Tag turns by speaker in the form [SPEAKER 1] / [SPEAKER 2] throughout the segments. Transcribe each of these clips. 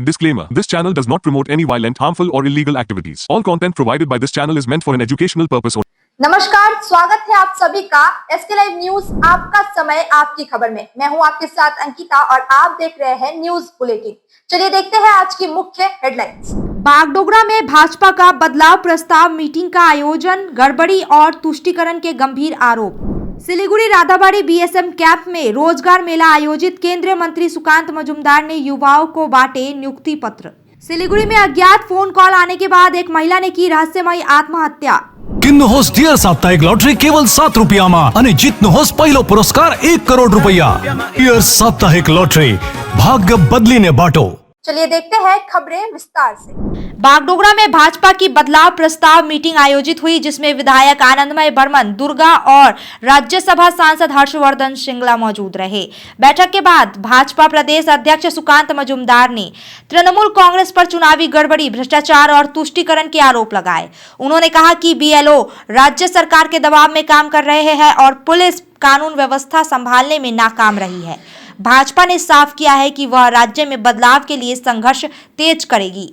[SPEAKER 1] Disclaimer. This channel does not promote any violent, harmful or illegal activities. All content provided by this channel is meant for an educational purpose only.
[SPEAKER 2] नमस्कार, स्वागत है आप सभी का SK live news आपका समय आपकी खबर में। मैं हूं आपके साथ अंकिता और आप देख रहे हैं न्यूज बुलेटिन। चलिए देखते हैं आज की मुख्य हेडलाइंस। बागडोगरा में भाजपा का बदलाव प्रस्ताव मीटिंग का आयोजन, गड़बड़ी और तुष्टीकरण के गंभीर आरोप। सिलीगुड़ी राधाबाड़ी बीएसएफ कैंप में रोजगार मेला आयोजित, केंद्रीय मंत्री सुकांत मजुमदार ने युवाओं को बांटे नियुक्ति पत्र। सिलीगुड़ी में अज्ञात फोन कॉल आने के बाद एक महिला ने की रहस्यमयी आत्महत्या।
[SPEAKER 3] किन्नु होस डियर साप्ताहिक लॉटरी केवल 7 रुपयामा अनि जित्नु होस पहिलो पुरस्कार 1 करोड़ रुपया। डियर साप्ताहिक लॉटरी, भाग्य बदलिने बाटो।
[SPEAKER 2] चलिए देखते हैं खबरें विस्तार से। बागडोगरा में भाजपा की बदलाव प्रस्ताव मीटिंग आयोजित हुई, जिसमें विधायक आनंदमय बर्मन, दुर्गा और राज्यसभा सांसद हर्षवर्धन श्रृंगला मौजूद रहे। बैठक के बाद भाजपा प्रदेश अध्यक्ष सुकांत मजुमदार ने तृणमूल कांग्रेस पर चुनावी गड़बड़ी, भ्रष्टाचार और तुष्टीकरण के आरोप लगाए। उन्होंने कहा कि बीएलओ राज्य सरकार के दबाव में काम कर रहे हैं और पुलिस कानून व्यवस्था संभालने में नाकाम रही है। भाजपा ने साफ किया है कि वह राज्य में बदलाव के लिए संघर्ष तेज करेगी।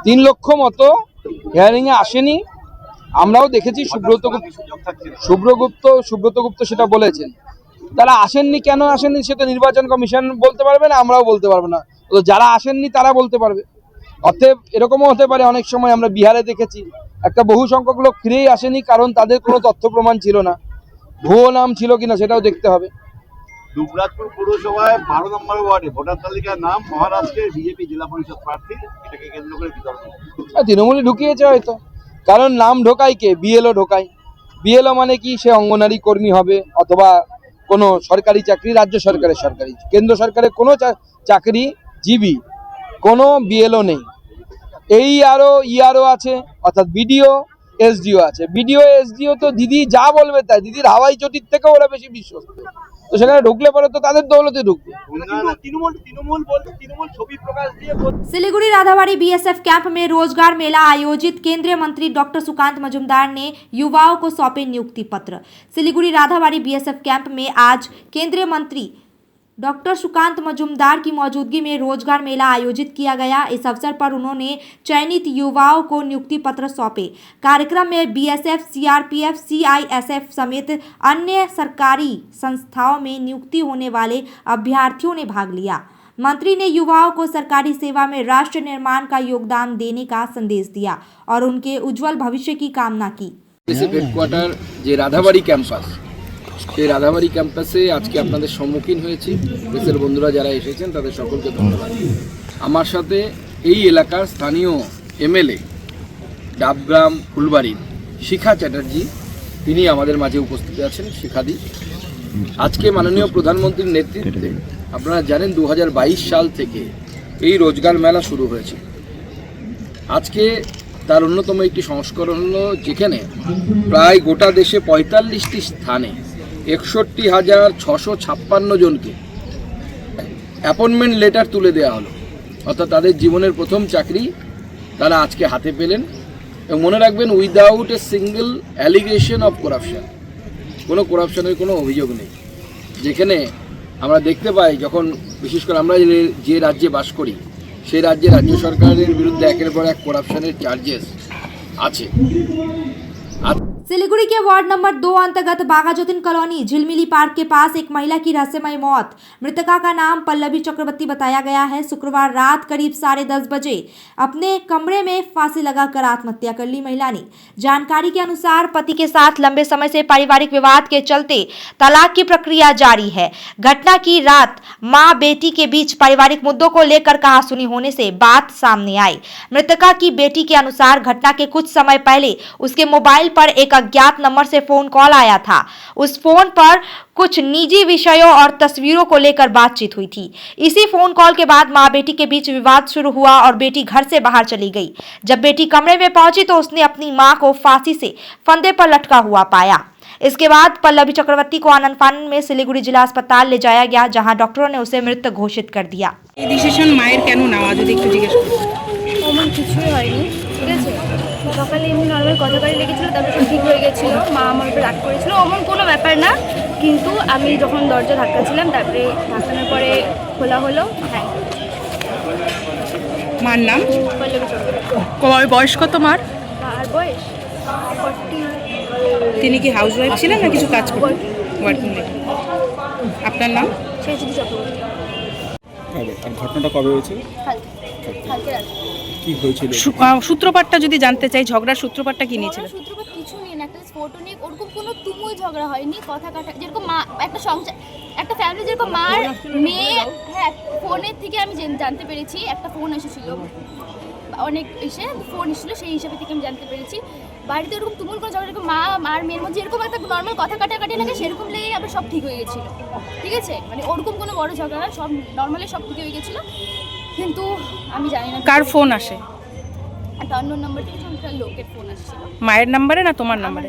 [SPEAKER 4] 3 লক্ষ মতো হিয়ারিং এ আসেনি, আমরাও দেখেছি। সুব্রত গুপ্ত সেটা বলেছেন। তারা আসেননি, কেন আসেননি সেটা নির্বাচন কমিশন বলতে পারবে না, আমরাও বলতে পারবো না। তো যারা আসেননি তারা বলতে পারবে। অতএব এরকমও হতে পারে, অনেক সময় আমরা বিহারে দেখেছি একটা বহু সংখ্যক লোক ফিরেই আসেনি, কারণ তাদের কোনো তথ্য প্রমাণ ছিল না, ভুয়ো নাম ছিল কিনা সেটাও দেখতে হবে।
[SPEAKER 5] দুবরাজপুর পৌরসভায় 12 নম্বর ওয়ার্ডে ভোটার তালিকার নাম মহারাষ্ট্রের বিজেপি জেলা পরিষদ প্রার্থী, এটাকে কেন্দ্র করে বিতর্ক।
[SPEAKER 4] তৃণমূলই ঢুকিয়েছে হয়তো, কারণ নাম ঢোকায় কে? বিএলও ঢোকায়। বিএলও মানে কি? সে অঙ্গনারী কর্মী হবে অথবা কোনো সরকারি চাকরি, রাজ্য সরকারের সরকারি, কেন্দ্র সরকারের কোনো চাকরিজীবী, কোনো বিএলও নেই। এই আরও ইআরও আছে, অর্থাৎ বিডিও এসডিও আছে। বিডিও এসডিও তো দিদি যা বলবে তাই, দিদির হাওয়াই চটির থেকে ওরা বেশি বিশ্বস্ত। তো সেখানে ঢুকলে পরে তো তাদের দৌলতে ঢুকবে।
[SPEAKER 2] सिलीगुड़ी राधाबाड़ी बीएसएफ कैंप में रोजगार मेला आयोजित, केंद्रीय मंत्री डॉक्टर सुकांत मजुमदार ने युवाओं को सौंपे नियुक्ति पत्र। सिलीगुड़ी राधाबाड़ी बीएसएफ कैंप में आज केंद्रीय मंत्री डॉक्टर सुकांत मजुमदार की मौजूदगी में रोजगार मेला आयोजित किया गया। इस अवसर पर उन्होंने चयनित युवाओं को नियुक्ति पत्र सौंपे। कार्यक्रम में बीएसएफ, सीआरपीएफ, सीआईएसएफ समेत अन्य सरकारी संस्थाओं में नियुक्ति होने वाले अभ्यर्थियों ने भाग लिया। मंत्री ने युवाओं को सरकारी सेवा में राष्ट्र निर्माण का योगदान देने का संदेश दिया और उनके उज्जवल भविष्य की कामना की।
[SPEAKER 4] হেডকোয়ার্টার যে রাধাবাড়ি ক্যাম্পাস, সেই রাধাবাড়ি ক্যাম্পাসে আজকে আপনাদের সম্মুখীন হয়েছি। দেশের বন্ধুরা যারা এসেছেন তাদের সকলকে ধন্যবাদ। আমার সাথে এই এলাকার স্থানীয় এমএলএ ডাবগ্রাম ফুলবাড়ির শিখা চ্যাটার্জি, তিনি আমাদের মাঝে উপস্থিত আছেন। শিখাদি, আজকে মাননীয় প্রধানমন্ত্রীর নেতৃত্বে আপনারা জানেন 2022 সাল থেকে এই রোজগার মেলা শুরু হয়েছে। আজকে তার অন্যতম একটি সংস্করণ হলো, যেখানে প্রায় গোটা দেশে 45টি স্থানে 61,656 জনকে অ্যাপয়েন্টমেন্ট লেটার তুলে দেওয়া হলো, অর্থাৎ তাদের জীবনের প্রথম চাকরি তারা আজকে হাতে পেলেন। এবং মনে রাখবেন, without a single allegation of corruption, কোনো করাপশনের কোনো অভিযোগ নেই। যেখানে আমরা দেখতে পাই, যখন বিশেষ করে আমরা যে রাজ্যে বাস করি, সেই রাজ্যে রাজ্য সরকারের বিরুদ্ধে একের পর এক করাপশনের চার্जेस আছে।
[SPEAKER 2] सिलीगुड़ी के वार्ड नंबर 2 अंतर्गत बागाजोतिन कॉलोनी झिलमिली पार्क के पास एक महिला की रहस्यमय मौत। मृतका का नाम पल्लवी चक्रवर्ती बताया गया है। शुक्रवार रात करीब 10:30 बजे अपने कमरे में फांसी लगाकर आत्महत्या कर ली महिला ने। जानकारी के अनुसार पति के साथ लंबे समय से पारिवारिक विवाद के चलते तलाक की प्रक्रिया जारी है। घटना की रात मां बेटी के बीच पारिवारिक मुद्दों को लेकर कहासुनी होने से बात सामने आई। मृतका की बेटी के अनुसार घटना के कुछ समय पहले उसके मोबाइल पर एक अज्ञात नंबर से फोन कॉल आया था। उस फोन पर कुछ निजी विषयों और तस्वीरों को लेकर बातचीत हुई थी। इसी फोन कॉल के बाद मां बेटी के बीच विवाद शुरू हुआ और बेटी घर से बाहर चली गई। जब बेटी कमरे में पहुंची तो उसने अपनी मां को फांसी से फंदे पर लटका हुआ पाया। इसके बाद पल्लवी चक्रवर्ती को आनंद फानन में सिलीगुड़ी जिला अस्पताल ले जाया गया, जहां डॉक्टरों ने उसे मृत घोषित कर दिया।
[SPEAKER 6] ডিসিশন মায়ের কেন নেওয়া, যদি একটু জিজ্ঞেস করুন।
[SPEAKER 7] আমার কিছুই হয়নি, ঠিক আছে। সকালে এমনি নর্মাল কথাবাড়ি লেগেছিলো, তারপর ঠিক হয়ে গেছিলো। মা আমার উপর রাগ করেছিল, অমন কোনো ব্যাপার না। কিন্তু আমি যখন দরজা ধাক্কাছিলাম তারপরে ধাক্কানোর পরে খোলা হলো। হ্যাঁ,
[SPEAKER 6] মার নাম?
[SPEAKER 7] পল্লবী চক্রবর্তী।
[SPEAKER 6] বয়স কত মার?
[SPEAKER 7] আর বয়স 40।
[SPEAKER 6] তিনি কি হাউস ওয়াইফ ছিলেন না কিছু কাজ করতেন? Working lady. আপনার নাম?
[SPEAKER 7] ছেচিদি চক্রবর্তী।
[SPEAKER 8] আর ঘটনাটা কবে হয়েছিল?
[SPEAKER 7] কালকে রাতে।
[SPEAKER 8] কি হয়েছিল?
[SPEAKER 6] সূত্রপাতটা যদি জানতে চাই, ঝগড়ার সূত্রপাতটা কি নিয়েছিল?
[SPEAKER 7] সূত্রপাত কিছু নিয়ে না, একটা ফটো নিয়ে ওরকম কোনো তুমুল ঝগড়া হয়নি, কথা কাটা যেরকম মা একটা সংসার একটা ফ্যামিলি যেরকম মার মেয়ে। হ্যাঁ, ফোনের থেকে আমি জানতে পেরেছি, একটা ফোন এসেছিল, অনেক ফোন এসেছিলো, সেই হিসাবে থেকে আমি জানতে পেরেছি বাড়িতে ওরকম তুমুল কোনো ঝগড়া, এরকম মা আর মেয়ের মধ্যে এরকম একটা নর্মাল কথা কাটাকাটি লাগে, সেরকম লেগে আবার সব ঠিক হয়ে গেছিলো। ঠিক আছে, মানে ওরকম কোনো বড় ঝগড়া না, সব নর্মালি সব ঠিক হয়ে গেছিলো। কিন্তু আমি জানি না
[SPEAKER 6] কার ফোন আসে?
[SPEAKER 7] একটা অন্য নাম্বার থেকে একটা লোকের ফোন আসছিল।
[SPEAKER 6] মায়ের নাম্বারে না তোমার নাম্বারে?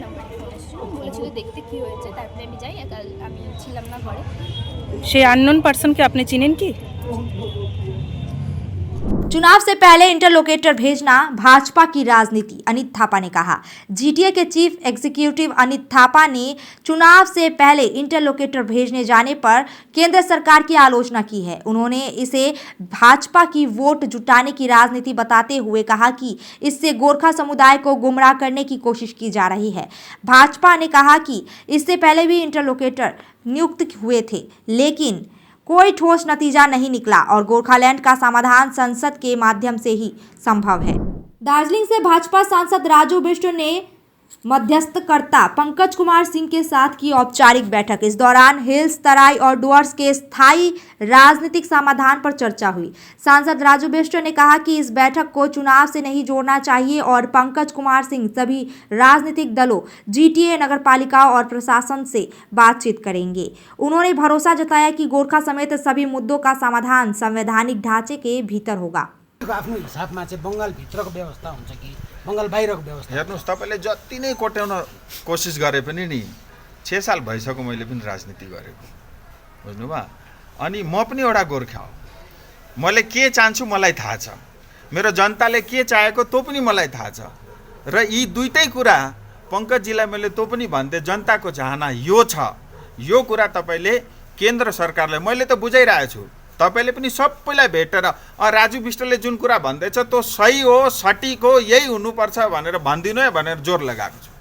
[SPEAKER 7] বলেছিল দেখতে কি হয়েছে, তারপরে আমি যাই, আমি ছিলাম না ঘরে।
[SPEAKER 6] সেই আননোন পার্সনকে আপনি চিনেন কি?
[SPEAKER 2] चुनाव से पहले इंटरलोकेटर भेजना भाजपा की राजनीति, अनित थापा ने कहा। जीटीए के चीफ एग्जीक्यूटिव अनित थापा ने चुनाव से पहले इंटरलोकेटर भेजने जाने पर केंद्र सरकार की आलोचना की है। उन्होंने इसे भाजपा की वोट जुटाने की राजनीति बताते हुए कहा कि इससे गोरखा समुदाय को गुमराह करने की कोशिश की जा रही है। भाजपा ने कहा कि इससे पहले भी इंटरलोकेटर नियुक्त हुए थे, लेकिन कोई ठोस नतीजा नहीं निकला और गोरखालैंड का समाधान संसद के माध्यम से ही संभव है। दार्जिलिंग से भाजपा सांसद राजू बिष्ट ने मध्यस्थकर्ता पंकज कुमार सिंह के साथ की औपचारिक बैठक। इस दौरान हिल्स, तराई और डुअर्स के स्थायी राजनीतिक समाधान पर चर्चा हुई। सांसद राजू बिष्ट ने कहा कि इस बैठक को चुनाव से नहीं जोड़ना चाहिए और पंकज कुमार सिंह सभी राजनीतिक दलों, जीटीए, नगरपालिकाओं और प्रशासन से बातचीत करेंगे। उन्होंने भरोसा जताया कि गोरखा समेत सभी मुद्दों का समाधान संवैधानिक ढांचे के भीतर होगा।
[SPEAKER 9] आफ्नो हिसाबमा चाहिँ बङ्गालभित्रको व्यवस्था हुन्छ कि बङ्गाल बाहिरको व्यवस्था?
[SPEAKER 10] हेर्नुहोस्, तपाईँले जति नै कोट्याउन कोसिस गरे पनि नि 6 साल भइसक्यो मैले पनि राजनीति गरेको, बुझ्नुभयो? अनि म पनि एउटा गोर्खा हो, मैले के चाहन्छु मलाई थाहा छ, मेरो जनताले के चाहेको त्यो पनि मलाई थाहा छ। र यी दुईटै कुरा पङ्कजजीलाई मैले त्यो पनि भन्थे, जनताको चाहना यो छ, यो कुरा तपाईँले केन्द्र सरकारलाई मैले त बुझाइरहेको छु, तपाईँले पनि सबैलाई भेटेर राजु बिष्टले जुन कुरा भन्दैछ त्यो सही हो, सटिक हो, यही हुनुपर्छ भनेर भनिदिनु है भनेर जोर लगाएको छु।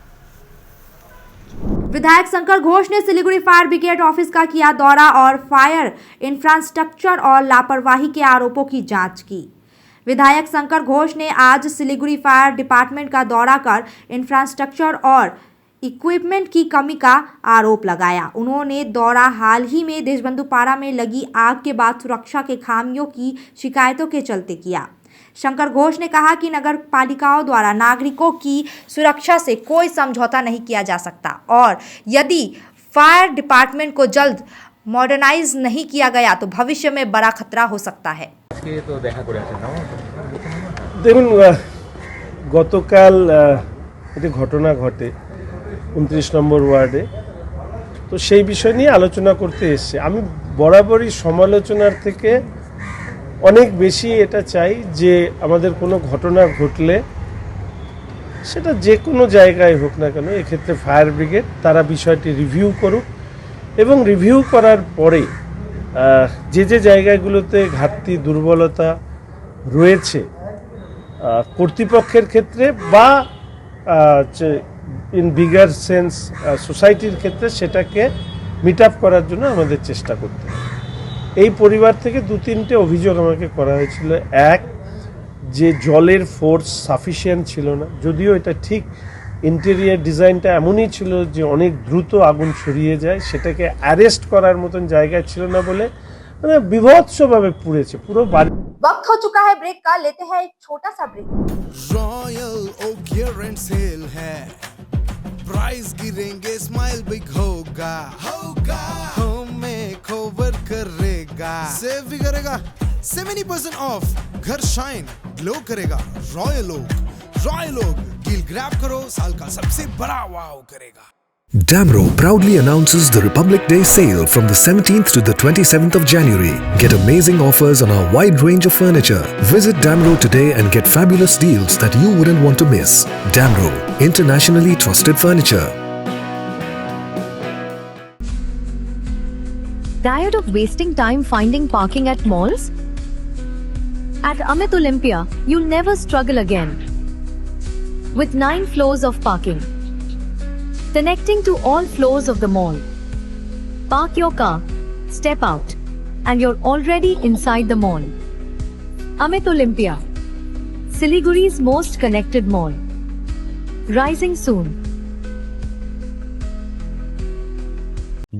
[SPEAKER 2] विधायक शंकर घोष ने सिलीगुड़ी फायर ब्रिगेड ऑफिस का किया दौरा और फायर इंफ्रास्ट्रक्चर और लापरवाही के आरोपों की जांच की। विधायक शंकर घोष ने आज सिलीगुड़ी फायर डिपार्टमेंट का दौरा कर इंफ्रास्ट्रक्चर और इक्विपमेंट की कमी का आरोप लगाया। उन्होंने दौरा हाल ही में देशबंधुपाड़ा में लगी आग के बाद सुरक्षा के खामियों की शिकायतों के चलते किया। शंकर घोष ने कहा कि नगर पालिकाओं द्वारा नागरिकों की सुरक्षा से कोई समझौता नहीं किया जा सकता और यदि फायर डिपार्टमेंट को जल्द मॉडर्नाइज नहीं किया गया तो भविष्य में बड़ा खतरा हो सकता है।
[SPEAKER 11] দেখুন, গতকাল একটি ঘটনা ঘটে 29 নম্বর ওয়ার্ডে, তো সেই বিষয় নিয়ে আলোচনা করতে এসেছে। আমি বরাবরই সমালোচনার থেকে অনেক বেশি এটা চাই যে আমাদের কোনো ঘটনা ঘটলে সেটা যে কোনো জায়গায় হোক না কেন, এক্ষেত্রে ফায়ার ব্রিগেড তারা বিষয়টি রিভিউ করুক এবং রিভিউ করার পরে যে যে জায়গাগুলোতে ঘাটতি দুর্বলতা রয়েছে কর্তৃপক্ষের ক্ষেত্রে বা ইন বিগার সেন্স সোসাইটির ক্ষেত্রে সেটাকে মিট আপ করার জন্য আমাদের চেষ্টা করতে হবে। এই পরিবার থেকে 2-3টে অভিযোগ আমাকে করা হয়েছিল। এক, যে জলের ফোর্স সাফিসিয়েন্ট ছিল না, যদিও এটা ঠিক ইন্টেরিয়ার ডিজাইনটা এমনই ছিল যে অনেক দ্রুত আগুন ছড়িয়ে যায়, সেটাকে অ্যারেস্ট করার মতন জায়গা ছিল না বলে মানে বিভৎসভাবে পুড়েছে পুরো বাড়ি।
[SPEAKER 2] वक्त हो चुका है ब्रेक का, लेते हैं एक छोटा सा ब्रेक।
[SPEAKER 12] रॉयल ओक गियरेंट सेल है, प्राइस गिरेंगे, स्माइल बिग होगा, हमें कवर करेगा, सेव भी करेगा, 70% ऑफ, घर शाइन ग्लो करेगा। रॉयल ओक डील ग्रैब करो, साल का सबसे बड़ा वाव करेगा।
[SPEAKER 13] Damro proudly announces the Republic Day sale from the 17th to the 27th of January. Get amazing offers on our wide range of furniture. Visit Damro today and get fabulous deals that you wouldn't want to miss. Damro, internationally trusted furniture.
[SPEAKER 14] Tired of wasting time finding parking at malls? At Amit Olympia, you'll never struggle again. With 9 floors of parking, connecting to all floors of the mall. Park your car, step out, and you're already inside the mall. Amit Olympia, Siliguri's most connected mall. Rising soon.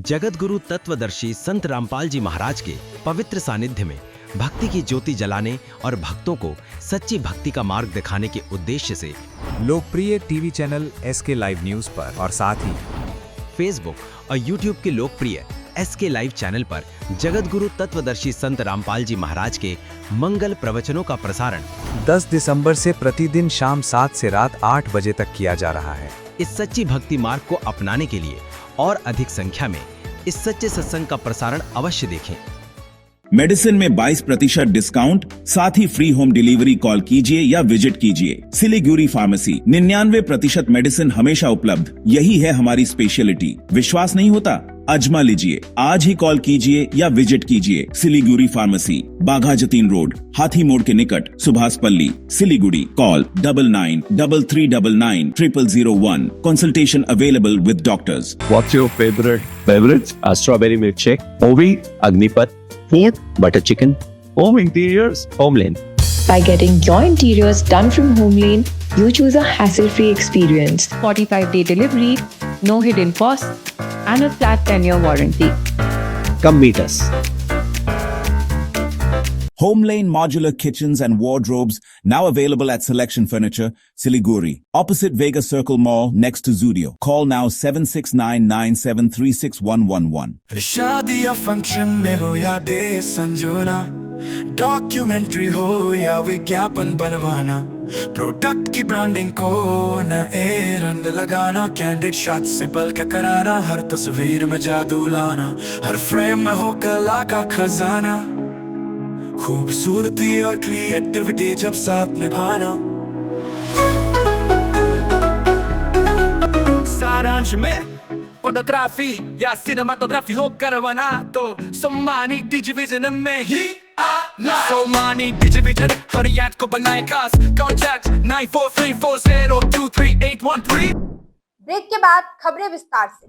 [SPEAKER 15] Jagat Guru तत्वदर्शी संत रामपाल जी महाराज के पवित्र सानिध्य में भक्ति की ज्योति जलाने और भक्तों को सच्ची भक्ति का मार्ग दिखाने के उद्देश्य से
[SPEAKER 16] लोकप्रिय TV channel SK live news पर और साथ ही
[SPEAKER 15] फेसबुक और यूट्यूब के लोकप्रिय SK लाइव चैनल पर जगत गुरु तत्वदर्शी संत रामपाल जी महाराज के मंगल प्रवचनों का प्रसारण
[SPEAKER 16] 10 दिसंबर से प्रतिदिन शाम 7 से रात 8 बजे तक किया जा रहा है।
[SPEAKER 15] इस सच्ची भक्ति मार्ग को अपनाने के लिए और अधिक संख्या में इस सच्चे सत्संग का प्रसारण अवश्य देखें।
[SPEAKER 17] मेडिसिन में 22% डिस्काउंट, साथ ही फ्री होम डिलीवरी। कॉल कीजिए या विजिट कीजिए। सिलीगुड़ी फार्मेसी, 99% मेडिसिन हमेशा उपलब्ध। यही है हमारी स्पेशलिटी। विश्वास नहीं होता? आजमा लीजिए। आज ही कॉल कीजिए या विजिट कीजिए। सिलीगुड़ी फार्मेसी, बाघा जतीन रोड, हाथी मोड़ के निकट, सुभाष पल्ली, Siliguri. Call 993399 0001। Consultation available with doctors.
[SPEAKER 18] What's your favorite beverage? A strawberry milkshake, Ovi, Agnipat, butter chicken, home interiors, Homelane.
[SPEAKER 19] By getting your interiors done from Homelane, you choose a hassle-free experience. 45-day delivery, no hidden costs, and a flat 10-year warranty.
[SPEAKER 18] Come meet us.
[SPEAKER 17] Homelane Modular Kitchens and Wardrobes, now available at Selection Furniture, Siliguri, opposite Vega Circle Mall, next to Zudio. Call now 7699736111.
[SPEAKER 12] शादी या function में हो या day संजोना, documentary हो या विज्ञापन बनवाना, product की ब्रांडिंग को नए रंग लगाना, कैंडिड शॉट से पल के कराना, हर तस्वीर में जादू लाना, हर फ्रेम में हो कला का खजाना, खूबसूरती और क्रिएटिविटी जब साथ निभाना। सारांश में फोटोग्राफी या सिनेमाटोग्राफी हो करवाना तो सोमानी डिजिविजन में ही आना। सोमानी डिजिविजन फरियाद को बनाए खास। कॉन्टैक्ट 9434023813।
[SPEAKER 2] ब्रेक के बाद खबरें विस्तार से।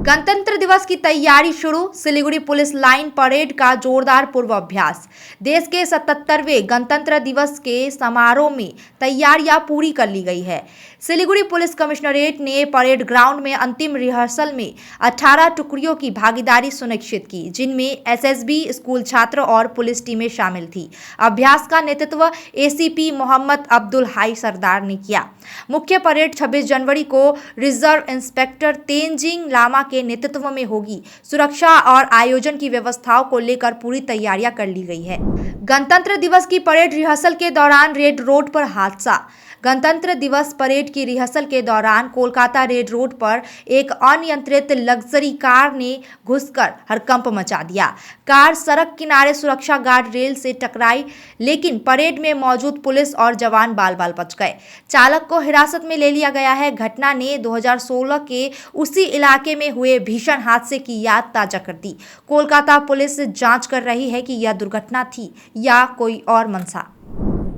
[SPEAKER 2] गणतंत्र दिवस की तैयारी शुरू। सिलीगुड़ी पुलिस लाइन परेड का जोरदार पूर्वाभ्यास। देश के 77वें गणतंत्र दिवस के समारोह में तैयारियां पूरी कर ली गई है। सिलीगुड़ी पुलिस कमिश्नरेट ने परेड ग्राउंड में अंतिम रिहर्सल में 18 टुकड़ियों की भागीदारी सुनिश्चित की, जिनमें SSB, स्कूल छात्र और पुलिस टीमें शामिल थी। अभ्यास का नेतृत्व ACP मोहम्मद अब्दुल हाई सरदार ने किया। मुख्य परेड 26 जनवरी को रिजर्व इंस्पेक्टर तेनजिंग लामा के नेतृत्व में होगी। सुरक्षा और आयोजन की व्यवस्थाओं को लेकर पूरी तैयारियां कर ली गई है। गणतंत्र दिवस की परेड रिहर्सल के दौरान रेड रोड पर हादसा। गणतंत्र दिवस परेड की रिहर्सल के दौरान कोलकाता रेड रोड पर एक अनियंत्रित लग्जरी कार ने घुसकर हड़कंप मचा दिया। कार सड़क किनारे सुरक्षा गार्ड रेल से टकराई, लेकिन परेड में मौजूद पुलिस और जवान बाल बाल बच गए। चालक को हिरासत में ले लिया गया है। घटना ने 2016 के उसी इलाके में हुए भीषण हादसे की याद ताजा कर दी। कोलकाता पुलिस जांच कर रही है कि यह दुर्घटना थी या कोई और मंशा।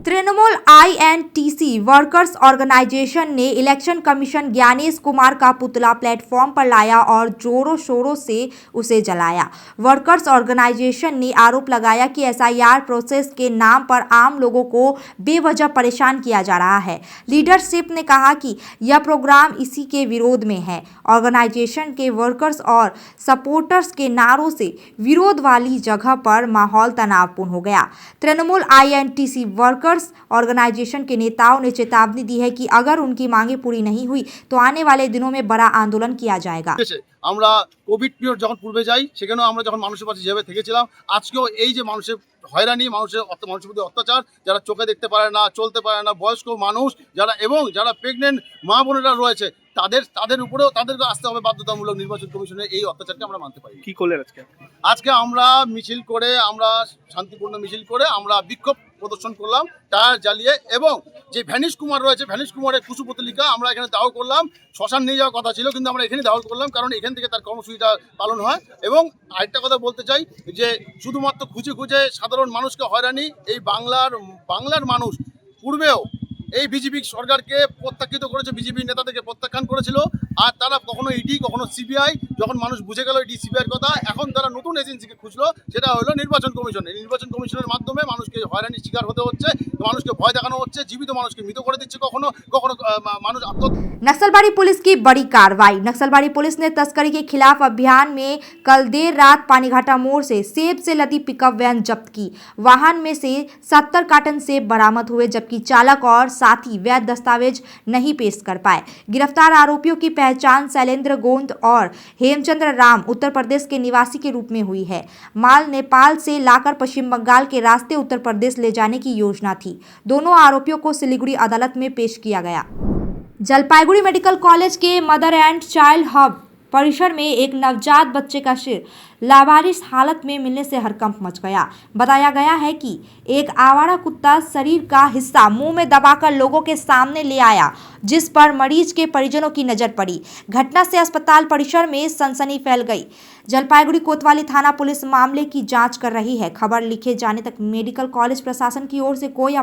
[SPEAKER 2] तृणमूल INTC वर्कर्स ऑर्गेनाइजेशन ने इलेक्शन कमीशन ज्ञानेश कुमार का पुतला प्लेटफॉर्म पर लाया और जोरों शोरों से उसे जलाया। वर्कर्स ऑर्गेनाइजेशन ने आरोप लगाया कि SIR प्रोसेस के नाम पर आम लोगों को बेवजह परेशान किया जा रहा है। लीडरशिप ने कहा कि यह प्रोग्राम इसी के विरोध में है। ऑर्गेनाइजेशन के वर्कर्स और सपोर्टर्स के नारों से विरोध वाली जगह पर माहौल तनावपूर्ण हो गया। तृणमूल INTC वर्कर्स ऑर्गेनाइजेशन के नेताओं ने चेतावनी दी है कि अगर उनकी मांगे पूरी नहीं हुई तो आने वाले दिनों में बड़ा आंदोलन किया जाएगा।
[SPEAKER 5] আমরা কোভিড পিরিয়ড যখন পূর্বে যাই, সেখানেও আমরা যখন মানুষের পাশে যেভাবে থেকেছিলাম, আজকেও এই যে মানুষের হয়রানি, মানুষের প্রতি অত্যাচার, যারা চোখে দেখতে পারে না, চলতে পারে না, বয়স্ক মানুষ যারা এবং যারা প্রেগনেন্ট মা বোনেরা রয়েছে, তাদের উপরেও তাদেরকে আসতে হবে বাধ্যতামূলক। নির্বাচন কমিশনের এই অত্যাচারকে আমরা মানতে পারি।
[SPEAKER 8] কি করলেন
[SPEAKER 5] আজকে আমরা মিছিল করে, আমরা শান্তিপূর্ণ মিছিল করে আমরা বিক্ষোভ প্রদর্শন করলাম, টায়ার জ্বালিয়ে, এবং যে ভ্যানিশ কুমার রয়েছে, ভ্যানিশ কুমারের কুশপুতলিকা আমরা এখানে দাহ করলাম। শ্মশান নিয়ে যাওয়ার কথা ছিল, কিন্তু আমরা এখানে দাহ করলাম, কারণ এখান থেকে তার কর্মসূচিটা পালন হয়। এবং আরেকটা কথা বলতে চাই যে শুধুমাত্র খুঁজে খুঁজে সাধারণ মানুষকে হয়রানি, এই বাংলার মানুষ পূর্বেও এই বিজেপি সরকারকে প্রত্যাখ্যাত করেছে, বিজেপি নেতাদেরকে প্রত্যাখ্যান করেছিল। আর তারা কখনো ইডি, কখনো সিবিআই, যখন মানুষ বুঝে গেল ইডি সিবিআইয়ের কথা, এখন তারা নতুন এজেন্সিকে খুঁজলো, সেটা হলো নির্বাচন কমিশন। এই নির্বাচন কমিশনের মাধ্যমে মানুষকে হয়রানির শিকার হতে হচ্ছে, মানুষকে ভয় দেখানো হচ্ছে, জীবিত মানুষকে মৃত করে দিচ্ছে, কখনো কখনো মানুষ আত্মহত্যা।
[SPEAKER 2] नक्सलबाड़ी पुलिस की बड़ी कार्रवाई। नक्सलबाड़ी पुलिस ने तस्करी के खिलाफ अभियान में कल देर रात पानीघाटा मोड़ से सेब से लदी पिकअप वैन जब्त की। वाहन में से 70 कार्टन सेब बरामद हुए, जबकि चालक और साथी वैध दस्तावेज नहीं पेश कर पाए। गिरफ्तार आरोपियों की पहचान शैलेंद्र गोंद और हेमचंद्र राम उत्तर प्रदेश के निवासी के रूप में हुई है। माल नेपाल से लाकर पश्चिम बंगाल के रास्ते उत्तर प्रदेश ले जाने की योजना थी। दोनों आरोपियों को सिलीगुड़ी अदालत में पेश किया गया। जलपाईगुड़ी मेडिकल कॉलेज के मदर एंड चाइल्ड हब परिसर में एक नवजात बच्चे का सिर लावारिस हालत में मिलने से हड़कंप मच गया। बताया गया है कि एक आवारा कुत्ता शरीर का हिस्सा मुंह में दबाकर लोगों के सामने ले आया, जिस पर मरीज के परिजनों की नजर पड़ी। घटना से अस्पताल परिसर में सनसनी फैल गई। जलपाईगुड़ी कोतवाली थाना पुलिस मामले की जांच कर रही है। खबर लिखे जाने तक मेडिकल कॉलेज प्रशासन की ओर से कोई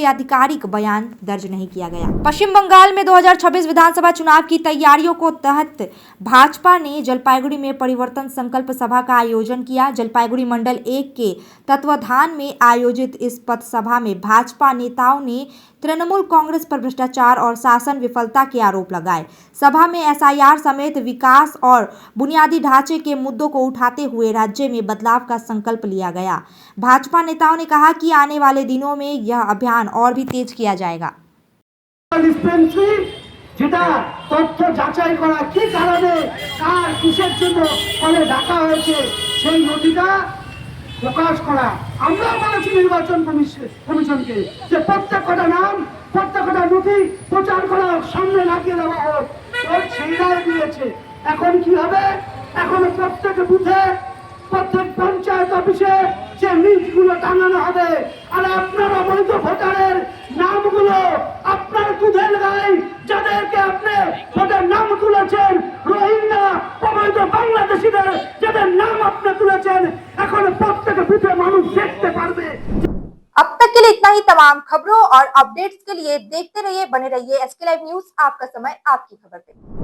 [SPEAKER 2] आधिकारिक बयान दर्ज नहीं किया गया। पश्चिम बंगाल में 2026 विधानसभा चुनाव की तैयारियों को तहत भाजपा ने जलपाईगुड़ी में परिवर्तन संकल्प सभा का आयोजन किया। जलपाईगुड़ी मंडल 1 के तत्वाधान में आयोजित इस पथ सभा में भाजपा नेताओं ने तृणमूल कांग्रेस पर भ्रष्टाचार और शासन विफलता के आरोप लगाए। सभा में एसआईआर समेत विकास और बुनियादी ढांचे के मुद्दों को उठाते हुए राज्य में बदलाव का संकल्प लिया गया। भाजपा नेताओं ने कहा कि आने वाले दिनों में यह अभियान और भी तेज किया जाएगा।
[SPEAKER 9] যেটা তথ্য যাচাই করা, কি কারণে কার কিসের জন্য ফলে ডাকা হয়েছে, সেই নথিটা প্রকাশ করা। আমরা বলেছি নির্বাচন কমিশনকে যে প্রত্যেকটা নাম, প্রত্যেকটা নথি প্রচার করা, সামনে লাগিয়ে দেওয়া হোক। সেই রায় দিয়েছে। এখন কি হবে? এখন প্রত্যেক বুথে, প্রত্যেক পঞ্চায়েত অফিসে যে লিস্টগুলো টাঙানো হবে, আর আপনার অবৈধ ভোটারের নামগুলো আপনার দুধের গায়ে যাদেরকে আপনি ভোটের নাম তুলেছেন, রোহিঙ্গা অবৈধ বাংলাদেশিদের যাদের নাম আপনি তুলেছেন, এখন প্রত্যেক বুথে মানুষ দেখতে পারবে।
[SPEAKER 2] अब तक के लिए इतना ही। तमाम खबरों और अपडेट्स के लिए देखते रहिए, बने रहिए SK लाइव न्यूज। आपका समय, आपकी खबर पे।